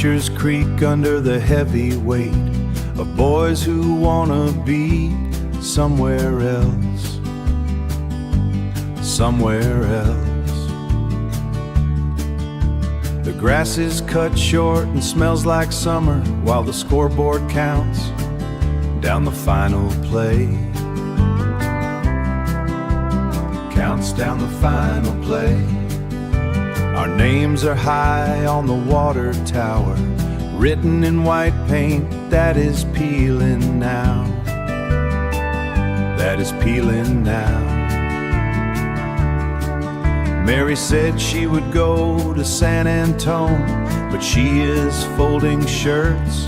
bleachers creak under the heavy weight of boys who wanna be somewhere else, somewhere else. The grass is cut short and smells like summer while the scoreboard counts down the final play. Counts down the final play. Our names are high on the water tower, written in white paint that is peeling now, that is peeling now. Mary said she would go to San Antone, but she is folding shirts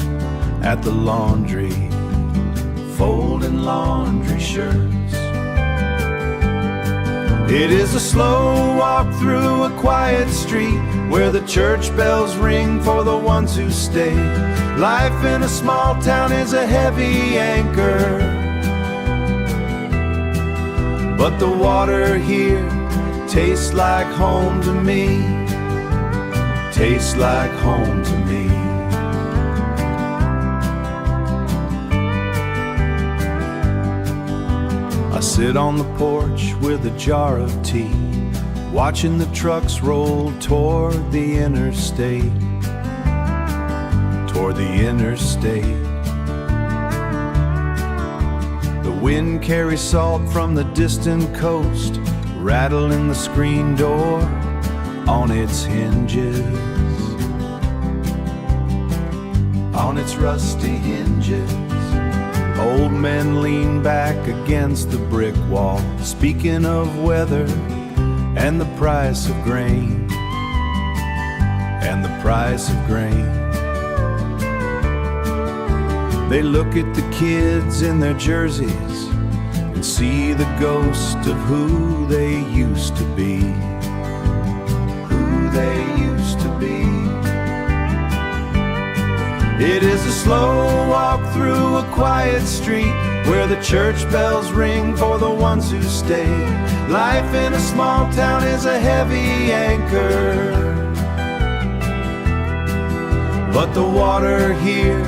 at the laundry, folding laundry shirts. It is a slow walk through a quiet street where the church bells ring for the ones who stay. Life in a small town is a heavy anchor, but the water here tastes like home to me, tastes like home to me. I sit on the porch with a jar of tea, watching the trucks roll toward the interstate, toward the interstate. The wind carries salt from the distant coast, rattling the screen door on its hinges, on its rusty hinges. Old men lean back against the brick wall, speaking of weather and the price of grain, and the price of grain. They look at the kids in their jerseys and see the ghost of who they used to be, who they used to be. It is a slow walk through a quiet street where the church bells ring for the ones who stay. Life in a small town is a heavy anchor, but the water here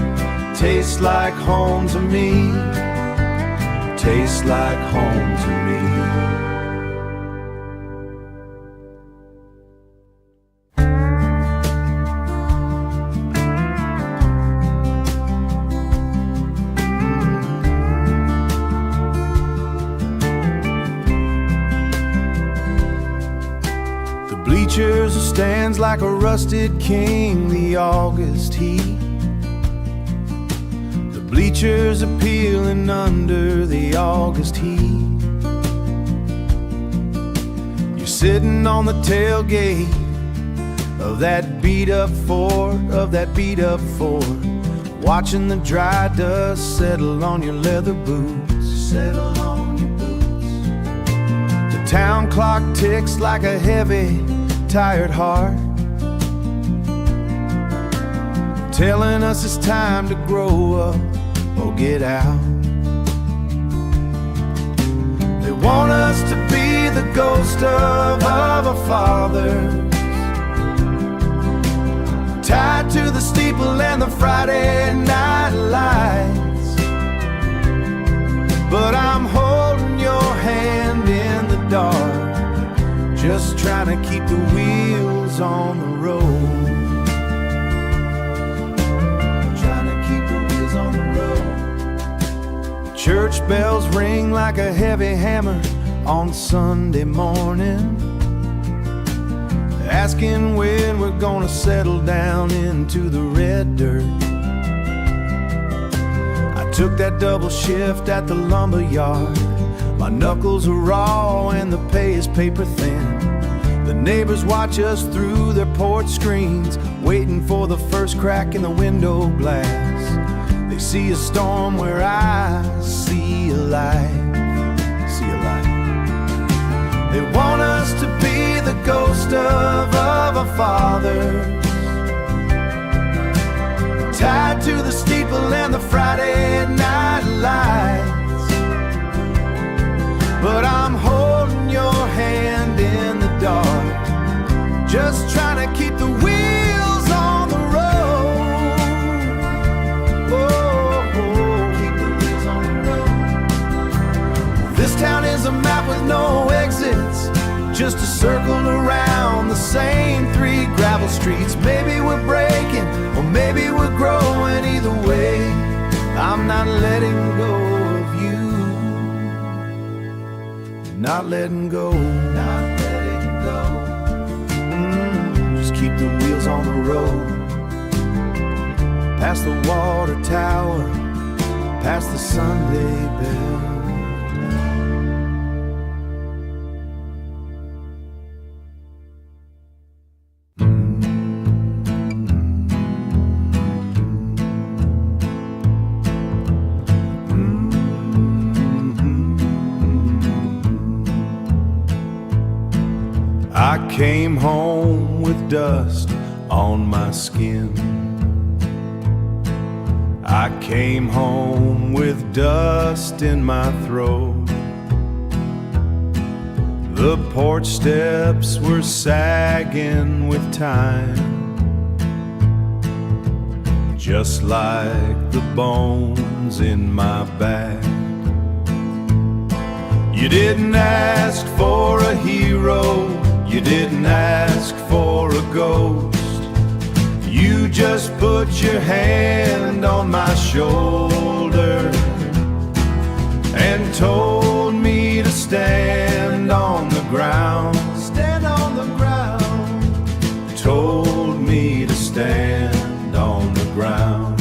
tastes like home to me, tastes like home to me. Stands like a rusted king, the August heat. The bleachers are peeling under the August heat. You're sitting on the tailgate of that beat up Ford, watching the dry dust settle on your leather boots, settle on your boots. The town clock ticks like a heavy tired heart, telling us it's time to grow up or get out. They want us to be the ghost of our fathers, tied to the steeple and the Friday night lights. But I'm holding your hand in the dark, just trying to keep the wheels on the road. Trying to keep the wheels on the road. Church bells ring like a heavy hammer on Sunday morning, asking when we're gonna settle down into the red dirt. I took that double shift at the lumber yard. My knuckles are raw and the pay is paper thin. The neighbors watch us through their porch screens, waiting for the first crack in the window glass. They see a storm where I see a light, see a light. They want us to be the ghost of our fathers, tied to the steeple and the Friday night lights. But I'm holding your hand in the dark, just trying to keep the wheels on the road. This town is a map with no exits, just a circle around the same 3 gravel streets. Maybe we're breaking, or maybe we're growing. Either way, I'm not letting go of you. Not letting go. Not letting go. Just keep the wheels on the road. Past the water tower, past the Sunday bell. I came home with dust on my skin. I came home with dust in my throat. The porch steps were sagging with time, just like the bones in my back. You didn't ask for a hero, you didn't ask for a ghost. You just put your hand on my shoulder and told me to stand on the ground. Stand on the ground. Told me to stand on the ground.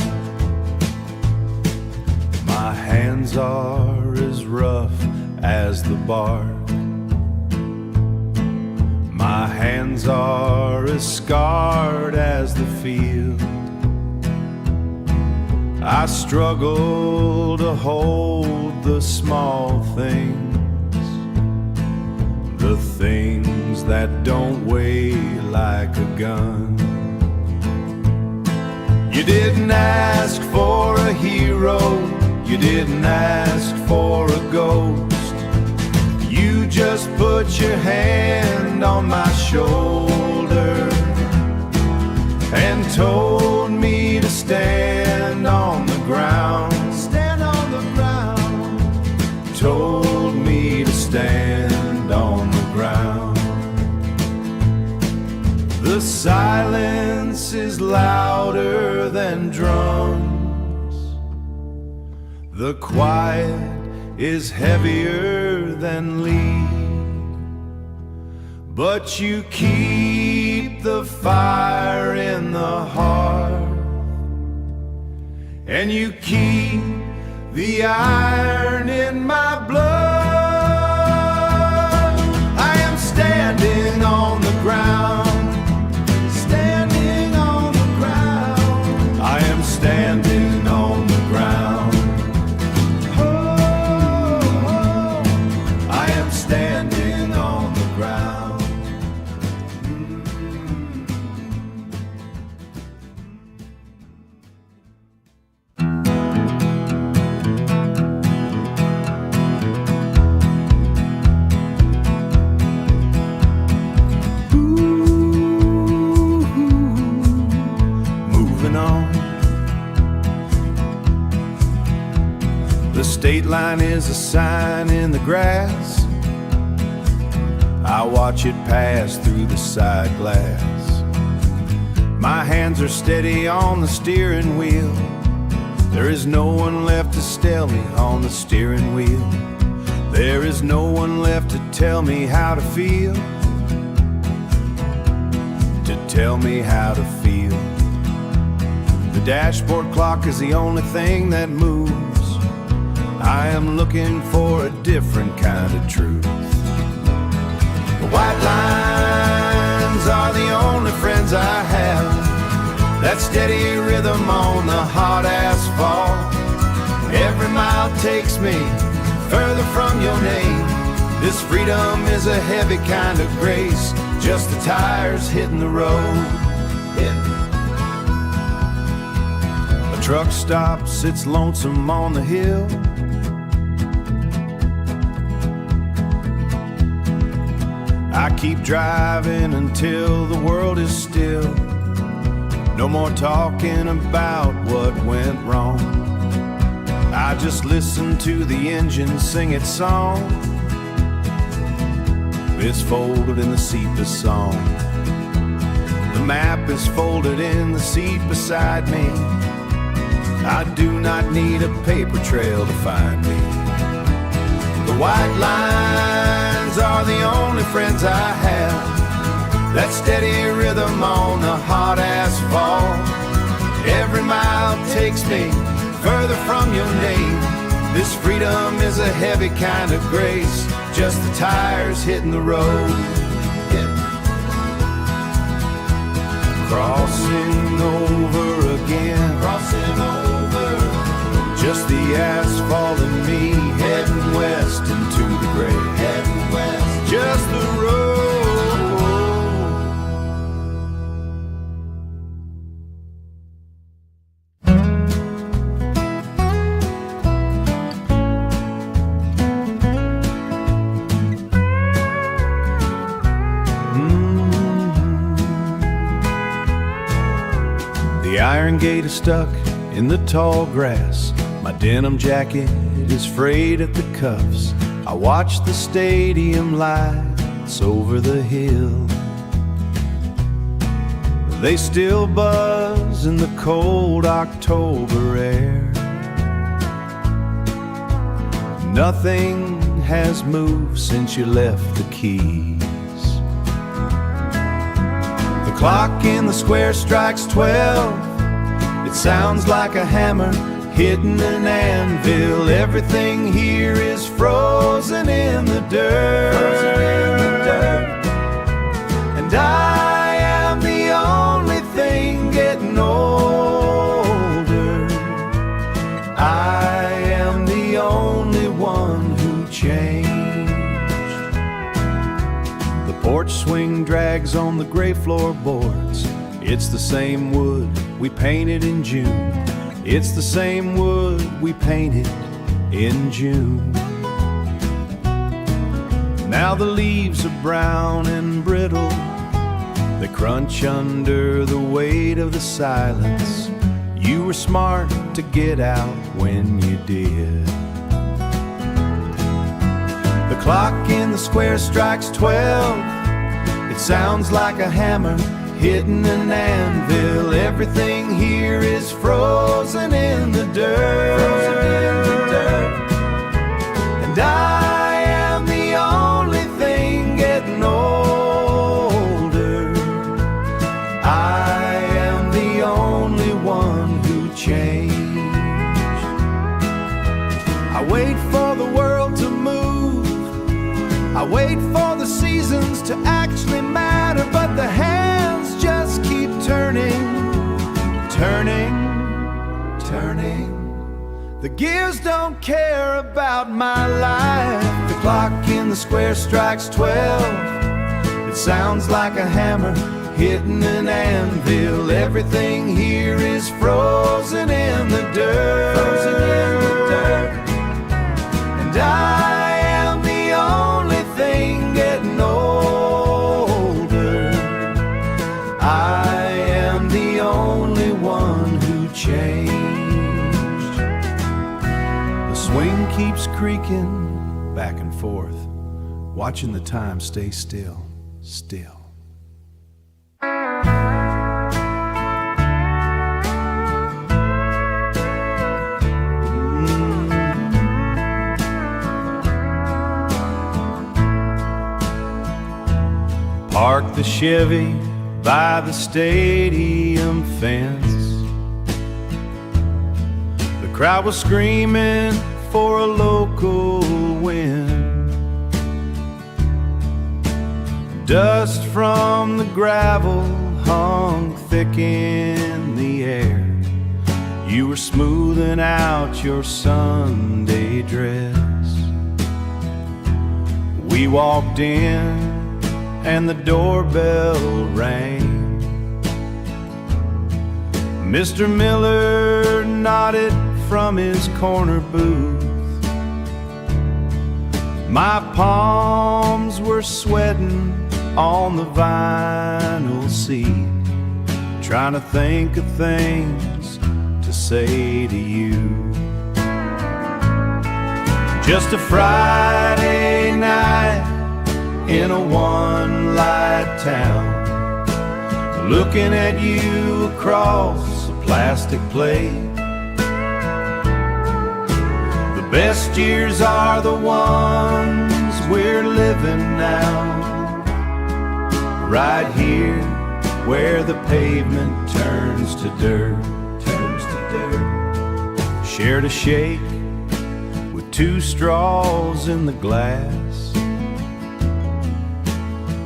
My hands are as rough as the bark. My hands are as scarred as the field. I struggle to hold the small things, the things that don't weigh like a gun. You didn't ask for a hero, you didn't ask for a ghost. You just put your hand on my shoulder and told me to stand on the ground. Stand on the ground. Told me to stand on the ground. The silence is louder than drums. The quiet is heavier than lead. But you keep the fire in the heart, and you keep the iron in my blood. I am standing on the ground, standing on the ground. I am standing on the ground. Standing on the ground. Moving on. The state line is a sign in the grass. I watch it pass through the side glass. My hands are steady on the steering wheel. There is no one left to steal me on the steering wheel. There is no one left to tell me how to feel. To tell me how to feel. The dashboard clock is the only thing that moves. I am looking for a different kind of truth. The white lines are the only friends I have. That steady rhythm on the hot asphalt. Every mile takes me further from your name. This freedom is a heavy kind of grace. Just the tires hitting the road. A truck stop sits lonesome on the hill. I keep driving until the world is still. No more talking about what went wrong. I just listen to the engine sing its song. It's folded in the seat song. The map is folded in the seat beside me. I do not need a paper trail to find me. The white lines are the only friends I have. That steady rhythm on the hot asphalt. Every mile takes me further from your name. This freedom is a heavy kind of grace. Just the tires hitting the road. Yeah. Crossing over again. Crossing over. Just the asphalt and me heading west into the gray. Heading west. Just the road. The iron gate is stuck in the tall grass. My denim jacket is frayed at the cuffs. I watch the stadium lights over the hill. They still buzz in the cold October air. Nothing has moved since you left the keys. The clock in the square strikes 12. It sounds like a hammer hitting an anvil. Everything here is frozen in the dirt. Frozen in the dirt. And I am the only thing getting older. I am the only one who changed. The porch swing drags on the gray floorboards. It's the same wood we painted in June. It's the same wood we painted in June. Now the leaves are brown and brittle. They crunch under the weight of the silence. You were smart to get out when you did. The clock in the square strikes 12. It sounds like a hammer hitting an anvil. Everything here is frozen in the dirt. Frozen in the dirt. And I am the only thing getting older. I am the only one who changed. I wait for the world to move. I wait for the seasons to actually matter, but the hands just keep turning, turning, turning. The gears don't care about my life. The clock in the square strikes 12. It sounds like a hammer hitting an anvil. Everything here is frozen in the dirt. Frozen in the dirt. And I am the only thing getting older. I am the only one who changed. The swing keeps creaking back and forth, watching the time stay still, still. Park the Chevy by the stadium fence. The crowd was screaming for a local win. Dust from the gravel hung thick in the air. You were smoothing out your Sunday dress. We walked in and the doorbell rang. Mr. Miller nodded from his corner booth. My palms were sweating on the vinyl seat, trying to think of things to say to you. Just a Friday night in a one-light town, looking at you across a plastic plate. The best years are the ones we're living now, right here where the pavement turns to dirt. Shared a shake with 2 straws in the glass.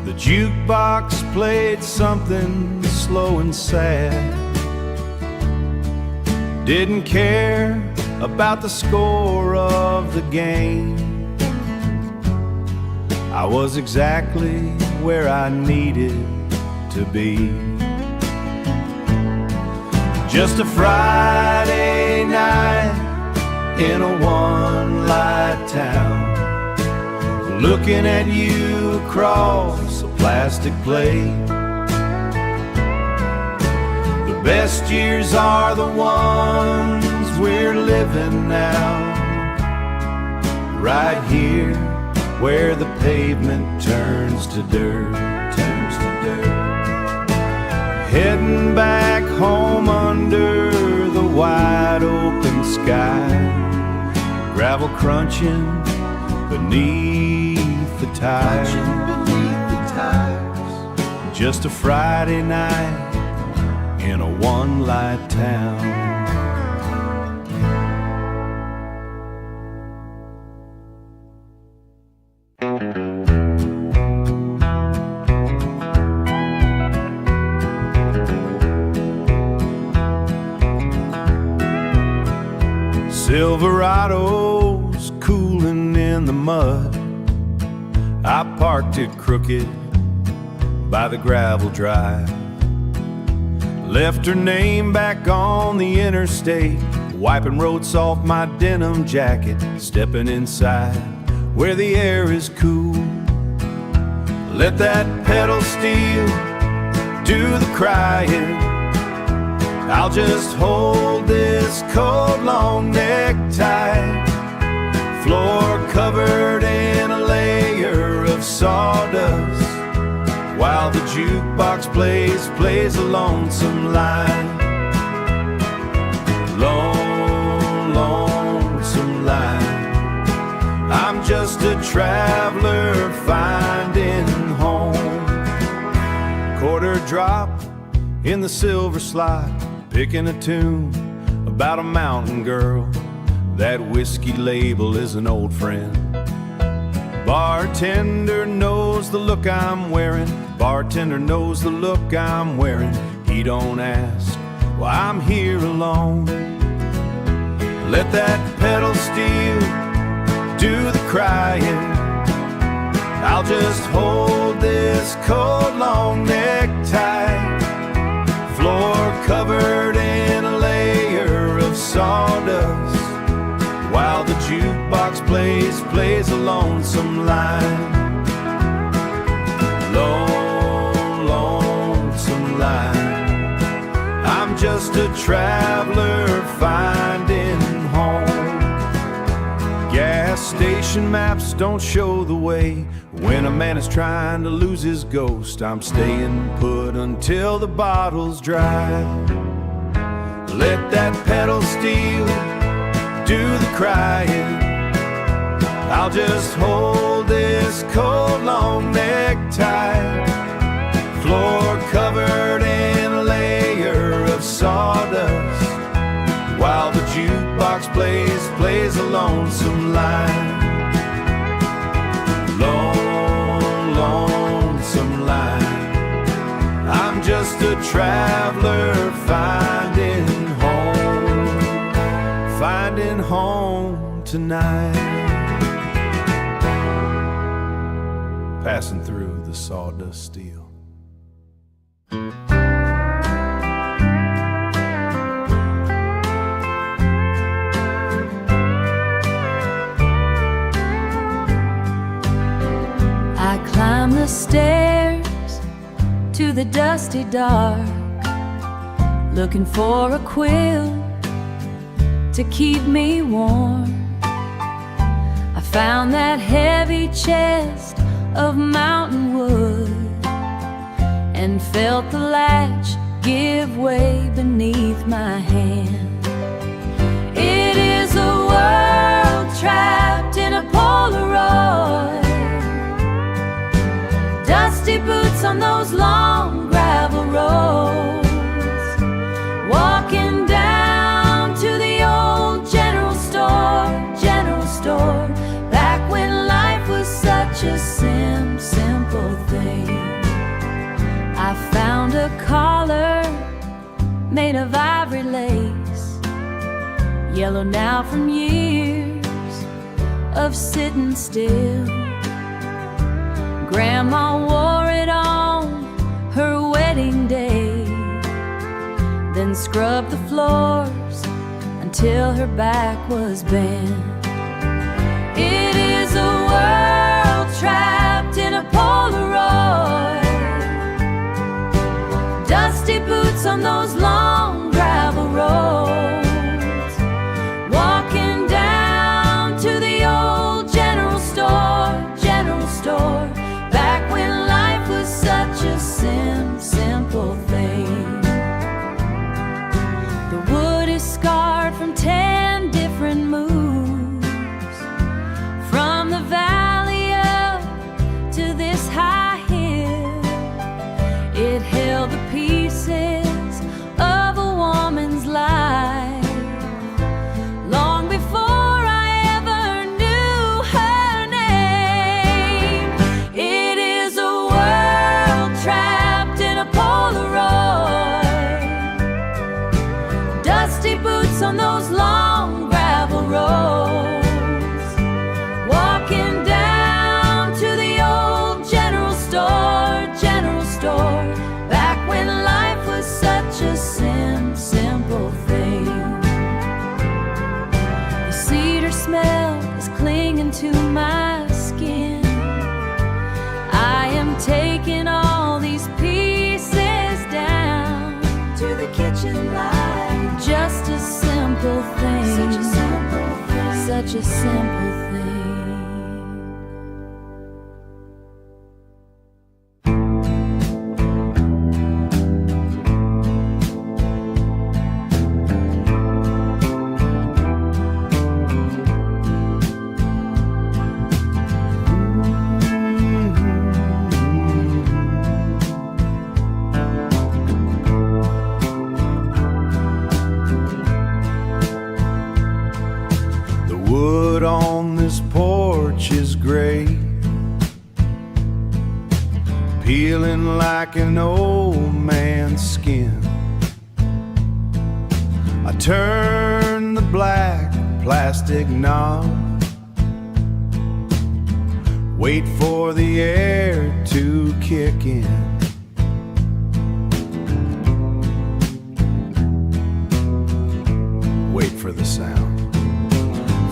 The jukebox played something slow and sad. Didn't care about the score of the game. I was exactly where I needed to be. Just a Friday night in a one-light town, looking at you across a plastic plate. The best years are the ones we're living now, right here where the pavement turns to dirt. Heading back home under the wide open sky, gravel crunching beneath the tires. Just a Friday night in a one-light town. Silverado's cooling in the mud. I parked it crooked by the gravel drive. Left her name back on the interstate, wiping roads off my denim jacket, stepping inside where the air is cool. Let that pedal steel do the crying. I'll just hold this cold long necktie, floor covered in a layer of sawdust, while the jukebox plays a lonesome line. Lonesome line. I'm just a traveler finding home. Quarter drop in the silver slot, picking a tune about a mountain girl. That whiskey label is an old friend. Bartender knows the look I'm wearing. Bartender knows the look I'm wearing. He don't ask why I'm here alone. Let that pedal steel do the crying. I'll just hold this cold long necktie, floor covered in a layer of sawdust, while the jukebox plays a lonesome line. Lonesome line. I'm just a traveler finding home. Gas station maps don't show the way when a man is trying to lose his ghost. I'm staying put until the bottle's dry. Let that pedal steel do the crying. I'll just hold this cold long necktie, floor covered in a layer of sawdust, while the jukebox plays a lonesome line. Lonesome line. I'm just a traveler finding home tonight. Passing through the sawdust steel. I climb the stairs to the dusty dark, looking for a quilt to keep me warm. found that heavy chest of mountain wood and felt the latch give way beneath my hand. It is a world trapped in a Polaroid, dusty boots on those long gravel roads, walking down to the old general store, back when life was such a simple thing. I found a collar made of ivory lace, yellow now from years of sitting still. Grandma wore it on her wedding day, then scrubbed the floors until her back was bent. It is a world trapped in a Polaroid, dusty boots on those long gravel roads, walking down to the old general store, back when life was such a simple thing. The wood is scarred from 10 different moves, from the valley up to this high hill. It held the pieces of a woman's life long before I ever knew her name. It is a world trapped in a Polaroid, dusty boots on those long gravel roads, walking down to the old general store, back when life was such a simple thing. The cedar smell is clinging to my skin. I am taking all these pieces down to the kitchen light. Just a simple thing, such a simple thing, such a simple thing. Wood on this porch is gray, peeling like an old man's skin. I turn the black plastic knob, wait for the air to kick in. Wait for the sound.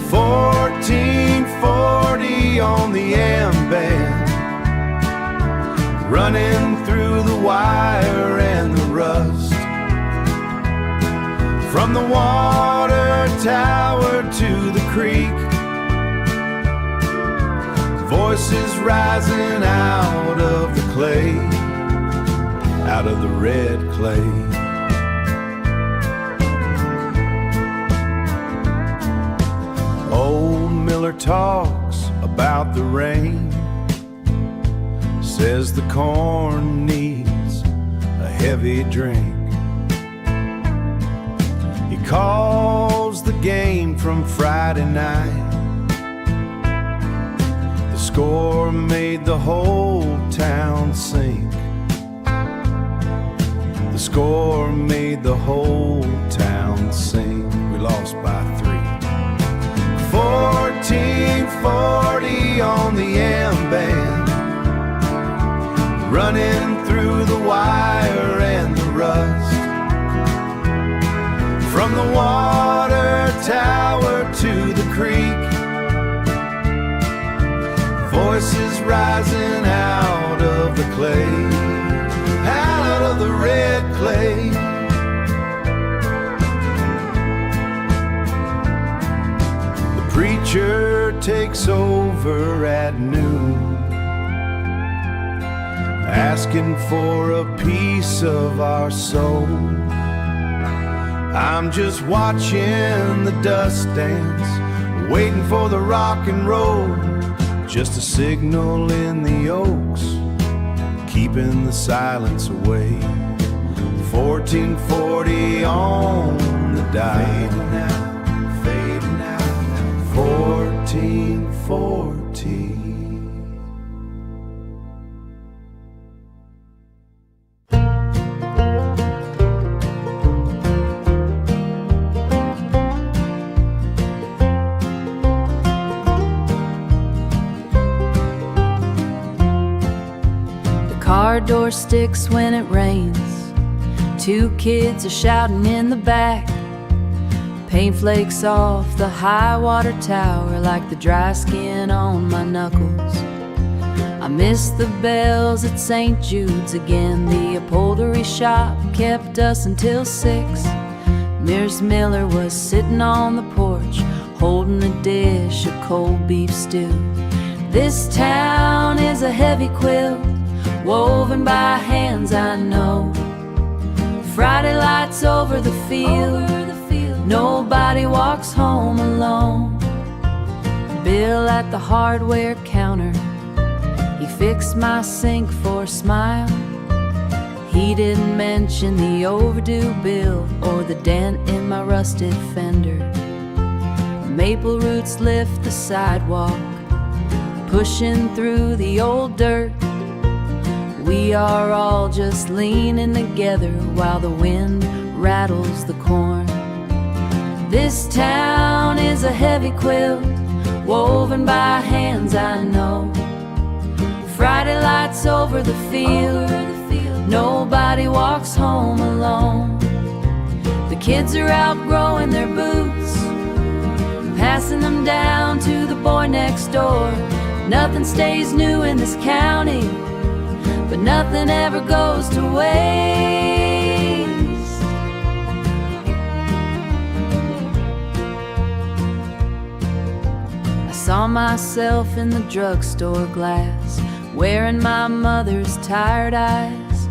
1440 on the M-band, running through the wire and the rust, from the water tower to the creek. Voices rising out of the clay, out of the red clay. Old Miller talks about the rain, says the corn needs a heavy drink. He calls the game from Friday night. The score made the whole town sink. The score made the whole town sink. We lost by 3. 1440 on the M-band, running through the wire and the rust, from the water tower to the creek. Voices rising out of the clay, out of the red clay. preacher takes over at noon, asking for a piece of our soul. I'm just watching the dust dance, waiting for the rock and roll, just a signal in the oaks, keeping the silence away. 1440 on the dial, fading out, 1440. Car door sticks when it rains. Two kids are shouting in the back. Paint flakes off the high water tower like the dry skin on my knuckles. I miss the bells at St. Jude's again. The upholstery shop kept us until 6. Mirs Miller was sitting on the porch holding a dish of cold beef stew. This town is a heavy quilt woven by hands I know. Friday lights over the field. Nobody walks home alone. Bill at the hardware counter, he fixed my sink for a smile. He didn't mention the overdue bill or the dent in my rusted fender. Maple roots lift the sidewalk, pushing through the old dirt. We are all just leaning together while the wind rattles the corn. This town is a heavy quilt woven by hands I know. Friday lights over the field. Nobody walks home alone. The kids are outgrowing their boots, passing them down to the boy next door. Nothing stays new in this county, but nothing ever goes to waste. I saw myself in the drugstore glass, wearing my mother's tired eyes,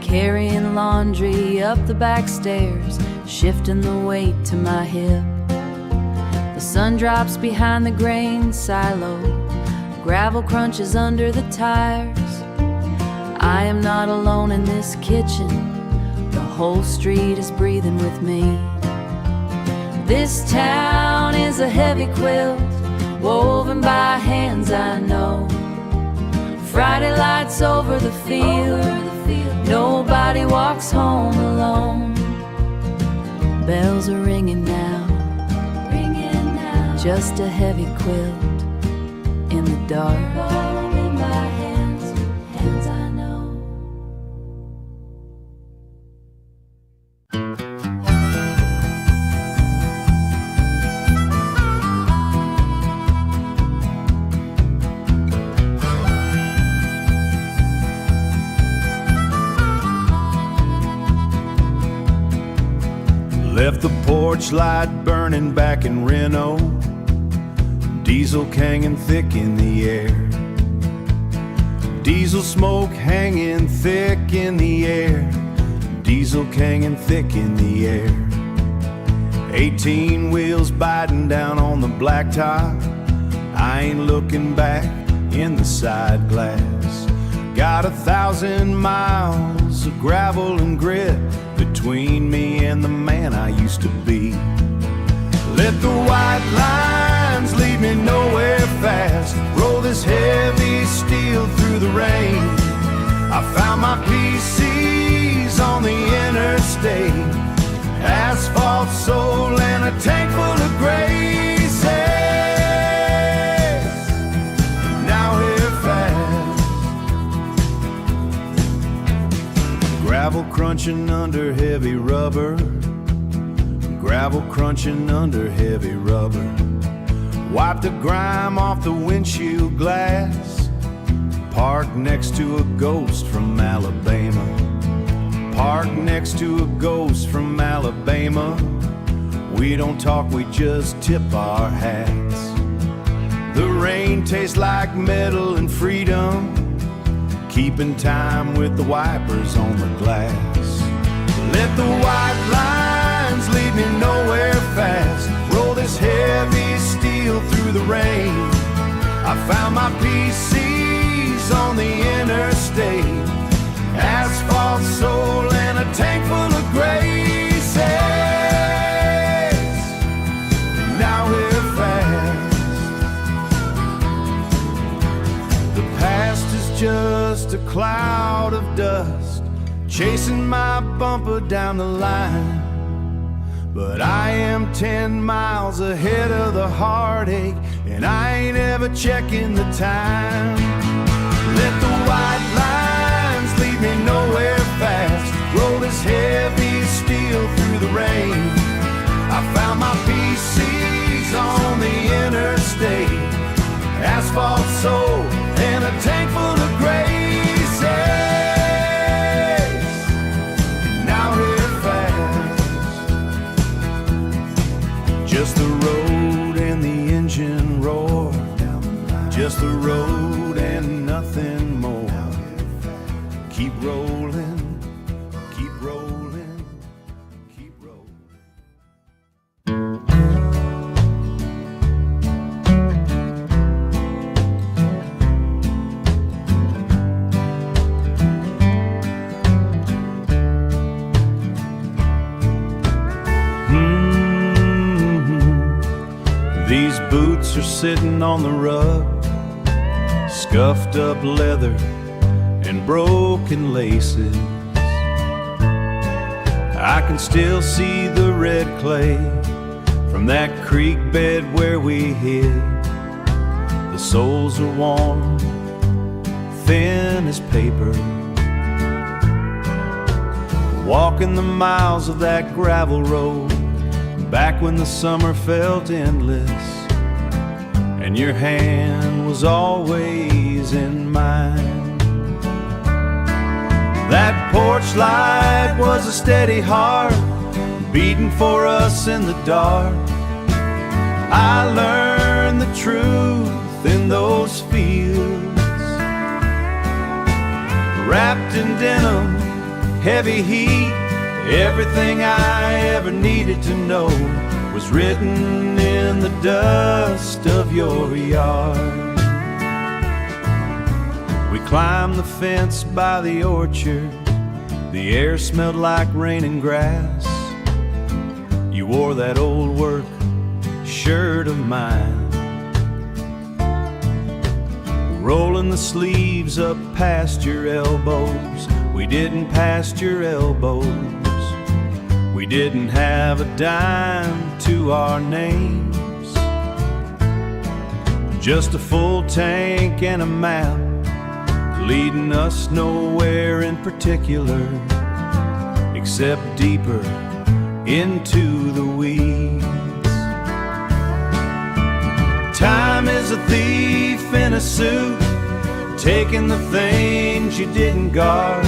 carrying laundry up the back stairs, shifting the weight to my hip. The sun drops behind the grain silo, gravel crunches under the tires. I am not alone in this kitchen, the whole street is breathing with me. This town is a heavy quilt woven by hands I know. Friday lights over the field. Nobody walks home alone. Bells are ringing now, just a heavy quilt in the dark. Left the porch light burning back in Reno, diesel hanging thick in the air. Diesel smoke hanging thick in the air. Diesel hanging thick in the air. 18 wheels biting down on the blacktop. I ain't looking back in the side glass. Got 1,000 miles of gravel and grit between me and the man I used to be. Let the white lines lead me nowhere fast. Roll this heavy steel through the rain. I found my PCs on the interstate. Asphalt soul and a tank full of graces. Now we're fast. Gravel crunching under heavy rubber. Gravel crunching under heavy rubber. Wipe the grime off the windshield glass. Park next to a ghost from Alabama. Park next to a ghost from Alabama. We don't talk, we just tip our hats. The rain tastes like metal and freedom, keeping time with the wipers on the glass. Let the white lines lead me nowhere fast. Roll this heavy steel through the rain. I found my PCs on the interstate, asphalt soul and a tank full of graces. Now we're fast. The past is just a cloud of dust chasing my bumper down the line. But I am 10 miles ahead of the heartache, and I ain't ever checking the time. Let the white lines lead me nowhere fast. Roll this heavy steel through the rain. I found my PCs on the interstate, asphalt soul and a tank full of graces. Now we're fast. Just the road and the engine roar, just the road and nothing more. Keep rolling, keep rolling, keep rolling. These boots are sitting on the rug, scuffed up leather and broken laces. I can still see the red clay from that creek bed where we hid. The soles are worn, thin as paper. Walking the miles of that gravel road, back when the summer felt endless, and your hand was always in mine. That porch light was a steady heart, beating for us in the dark. I learned the truth in those fields, wrapped in denim, heavy heat. Everything I ever needed to know was written in the dust of your yard. We climbed the fence by the orchard. The air smelled like rain and grass. You wore that old work shirt of mine, rolling the sleeves up past your elbows. We didn't past your elbows. We didn't have a dime to our names, just a full tank and a map leading us nowhere in particular, except deeper into the weeds. Time is a thief in a suit, taking the things you didn't guard.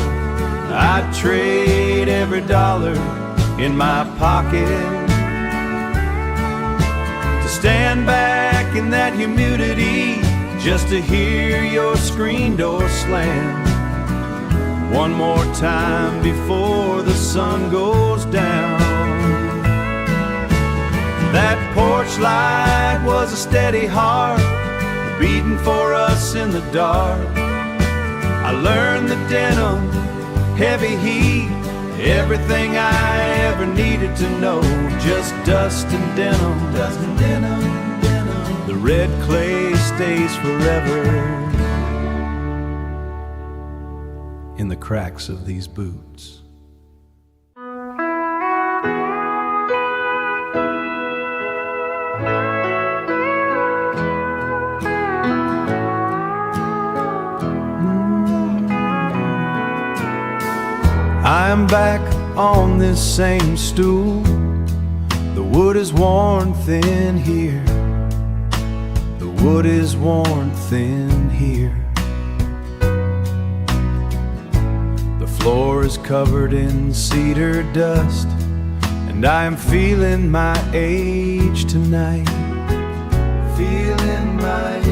I'd trade every dollar in my pocket to stand back in that humidity, just to hear your screen door slam one more time before the sun goes down. That porch light was a steady heart, beating for us in the dark. I learned the denim, heavy heat, everything I ever needed to know. Just dust and denim, dust and denim, denim. The red clay stays forever in the cracks of these boots. I'm back on this same stool. The wood is worn thin here. The wood is worn thin here. The floor is covered in cedar dust, and I am feeling my age tonight. feeling my